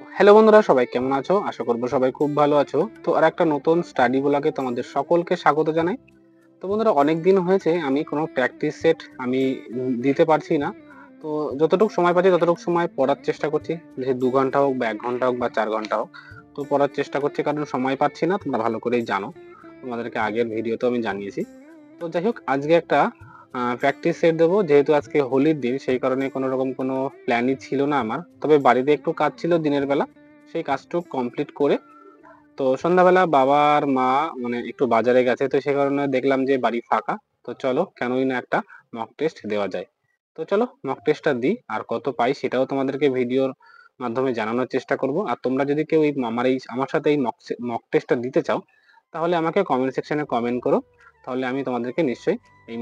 Hello বন্ধুরা, সবাই কেমন আছো? আশা করবো সবাই খুব ভালো আছো। তো আর একটা নতুন স্টাডি ব্লগে তোমাদের সকলকে স্বাগত জানাই। তো বন্ধুরা, অনেকদিন হয়েছে আমি কোনো প্র্যাকটিস সেট আমি দিতে পারছি না। তো যতটুকু সময় পাচ্ছি ততটুকু সময় পড়ার চেষ্টা করছি। সে ২ ঘন্টা হোক বা ১ ঘন্টা হোক বা ৪ ঘন্টা হোক। তো পড়ার চেষ্টা করছি, কারণ সময় পাচ্ছি না, তোমরা ভালো করেই জানো। তোমাদেরকে আগের ভিডিওতেও আমি জানিয়েছি। তো যাই হোক, আজকে একটা প্র্যাকটিস সেট দেবো। যেহেতু আজকে হোলির দিন, সেই কারণে কোনো রকম কোনো প্ল্যানই ছিল না আমার। তবে বাড়িতে একটু কাজ ছিল দিনের বেলা। সেই কাজটুকু কমপ্লিট করে তো সন্ধ্যাবেলা বাবা আর মা মানে একটু বাজারে গেছে। তো সে কারণে দেখলাম যে বাড়ি ফাঁকা। তো চলো, কেনই না একটা মক টেস্ট দেওয়া যায়। তো চলো মক টেস্টটা দিই। আর কত পাই সেটাও তোমাদেরকে ভিডিওর মাধ্যমে জানানোর চেষ্টা করব। আর তোমরা যদি কেউ আমার সাথে এই মক টেস্টটা দিতে চাও, তাহলে আমাকে কমেন্ট সেকশনে কমেন্ট করো। তাহলে আমি তোমাদেরকে নিশ্চয়ই এই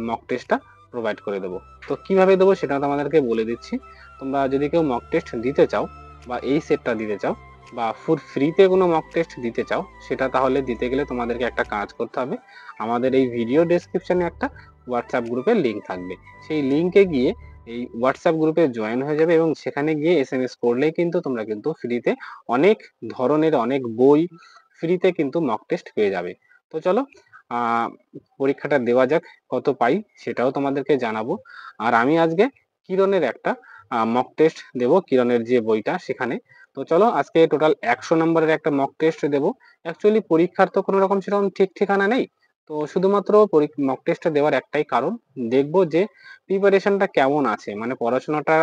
মক টেস্টটা প্রোভাইড করে দেবো। তো কিভাবে দেবো সেটা তোমাদেরকে বলে দিচ্ছি। তোমরা যদি কেউ মক টেস্ট দিতে চাও বা এই সেটটা দিতে চাও বা ফ্রিতে কোনো মক টেস্ট দিতে চাও, সেটা তাহলে দিতে গেলে তোমাদেরকে একটা কাজ করতে হবে। আমাদের এই ভিডিও ডেসক্রিপশনে একটা হোয়াটসঅ্যাপ গ্রুপের লিঙ্ক থাকবে। সেই লিঙ্কে গিয়ে এই হোয়াটসঅ্যাপ গ্রুপে জয়েন হয়ে যাবে এবং সেখানে গিয়ে এসএমএস করলেই কিন্তু তোমরা কিন্তু ফ্রিতে অনেক ধরনের অনেক বই ফ্রিতে কিন্তু মক টেস্ট পেয়ে যাবে। তো চলো পরীক্ষাটা দেওয়া যাক, কত পাই সেটাও তোমাদেরকে জানাবো। আর আমি আজকে কিরণের একটা মক টেস্ট দেবো, কিরণের যে বইটা সেখানে। তো চলো আজকে টোটাল 100 নম্বরের একটা মক টেস্ট দেবো। অ্যাকচুয়ালি পরীক্ষার তো কোনো রকম সেরকম ঠিক ঠিকানা নেই। তো শুধুমাত্র মক টেস্টটা দেওয়ার একটাই কারণ, দেখবো যে প্রিপারেশনটা কেমন আছে, মানে পড়াশোনাটা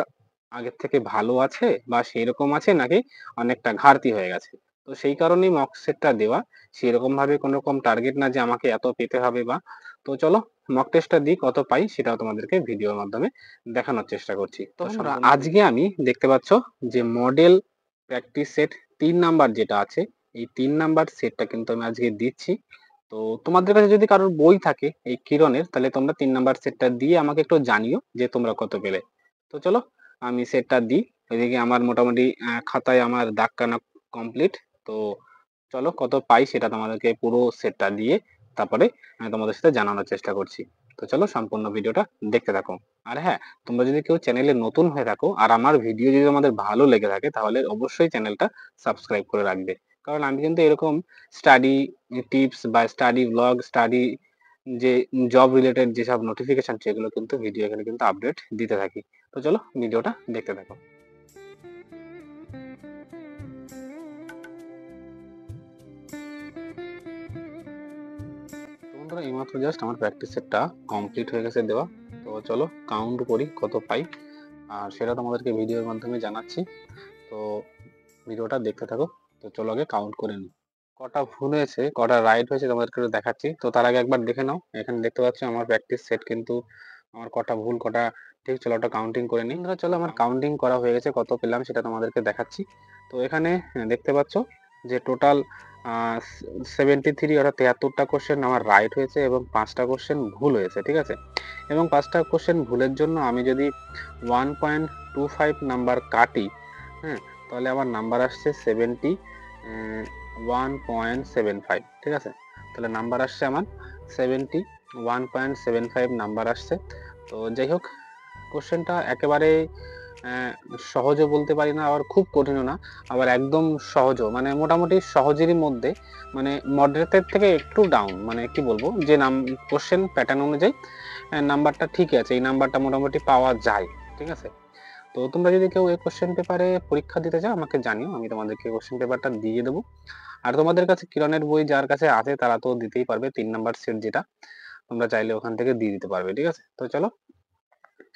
আগের থেকে ভালো আছে বা সেইরকম আছে নাকি অনেকটা ঘাটতি হয়ে গেছে। তো সেই কারণেই মক সেটটা দেওয়া। সেরকম ভাবে কোনো রকম টার্গেট না যে আমাকে এত পেতে হবে বা। তো চলো মক টেস্টটা দিই, কত পাই সেটাও তোমাদেরকে ভিডিওর মাধ্যমে দেখানোর চেষ্টা করছি। তো বন্ধুরা, আজকে আমি দেখতে পাচ্ছ যে মডেল প্র্যাকটিস সেট ৩ নাম্বার যেটা আছে, এই ৩ নাম্বার সেটটা কিন্তু আমি আজকে দিচ্ছি। তো তোমাদের কাছে যদি কারোর বই থাকে এই কিরণের, তাহলে তোমরা ৩ নাম্বার সেটটা দিয়ে আমাকে একটু জানিও যে তোমরা কত পেলে। তো চলো আমি সেটটা দিই। এদিকে আমার মোটামুটি খাতায় আমার দাগ টানা কমপ্লিট। তো চলো কত পাই সেটা তোমাদেরকে পুরো সেটটা দিয়ে তারপরে আমি তোমাদের সাথে জানানোর চেষ্টা করছি। তো চলো সম্পূর্ণ ভিডিওটা দেখতে থাকো। আর হ্যাঁ, তোমরা যদি কেউ চ্যানেলে নতুন হয়ে থাকো আর আমার ভিডিও যদি তোমাদের ভালো লেগে থাকে, তাহলে অবশ্যই চ্যানেলটা সাবস্ক্রাইব করে রাখবে। কারণ আমি কিন্তু এরকম স্টাডি টিপস বা স্টাডি ব্লগ, স্টাডি যে জব রিলেটেড যেসব নোটিফিকেশন, সেগুলো কিন্তু ভিডিও এখানে কিন্তু আপডেট দিতে থাকি। তো চলো ভিডিওটা দেখতে থাকো। তো বন্ধুরা, এইমাত্র জাস্ট আমার প্র্যাকটিস সেটটা কমপ্লিট হয়ে গেছে দেওয়া। তো চলো কাউন্ট করি কত পাই, আর সেটা তোমাদেরকে ভিডিওর মাধ্যমে জানাচ্ছি। তো ভিডিওটা দেখতে থাকো। তো চলো আগে কাউন্ট করে নিই কটা ভুল হয়েছে কটা রাইট হয়েছে, তোমাদেরকে একটু দেখাচ্ছি। তো তার আগে একবার দেখে নাও, এখানে দেখতে পাচ্ছ আমার প্র্যাকটিস সেট কিন্তু আমার কটা ভুল কটা ঠিক। চলো ওটা কাউন্টিং করে নিই। বন্ধুরা চলো, আমার কাউন্টিং করা হয়ে গেছে, কত পেলাম সেটা তোমাদেরকে দেখাচ্ছি। তো এখানে দেখতে পাচ্ছ যে টোটাল 73 অর্থাৎ 73টা কোশ্চেন আমার রাইট হয়েছে এবং 5টা কোশ্চেন ভুল হয়েছে, ঠিক আছে। এবং 5টা কোশ্চেন ভুলের জন্য আমি যদি 1.25 নাম্বার কাটি, হ্যাঁ, তাহলে আমার নাম্বার আসছে 71.75, ঠিক আছে। তাহলে নাম্বার আসছে আমার 71.75 নাম্বার আসছে। তো যাই হোক, কোশ্চেনটা একেবারে সহজও বলতে পারি না, আবার খুব কঠিনও না, আবার একদম সহজও, মানে মোটামুটি সহজেরই মধ্যে, মানে মডারেটের থেকে একটু ডাউন, মানে কি বলবো যে কোশ্চেন প্যাটার্ন অনুযায়ী নাম্বারটা ঠিকই আছে, এই নাম্বারটা মোটামুটি পাওয়া যায়, ঠিক আছে। তো তোমরা যদি কেউ এই কোশ্চেন পেপারে পরীক্ষা দিতে চাও আমাকে জানিও, আমি তোমাদেরকে কোশ্চেন পেপারটা দিয়ে দেবো। আর তোমাদের কাছে কিরণের বই যার কাছে আছে তারা তো দিতেই পারবে, ৩ নাম্বার সেট যেটা, তোমরা চাইলে ওখান থেকে দিয়ে দিতে পারবে, ঠিক আছে। তো চলো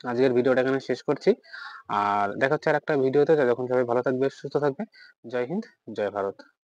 আজকের ভিডিওটা এখানে শেষ করছি। আর দেখা হচ্ছে আর একটা ভিডিওতে। ততক্ষণ সবাই ভালো থাকবে, সুস্থ থাকবে। জয় হিন্দ, জয় ভারত।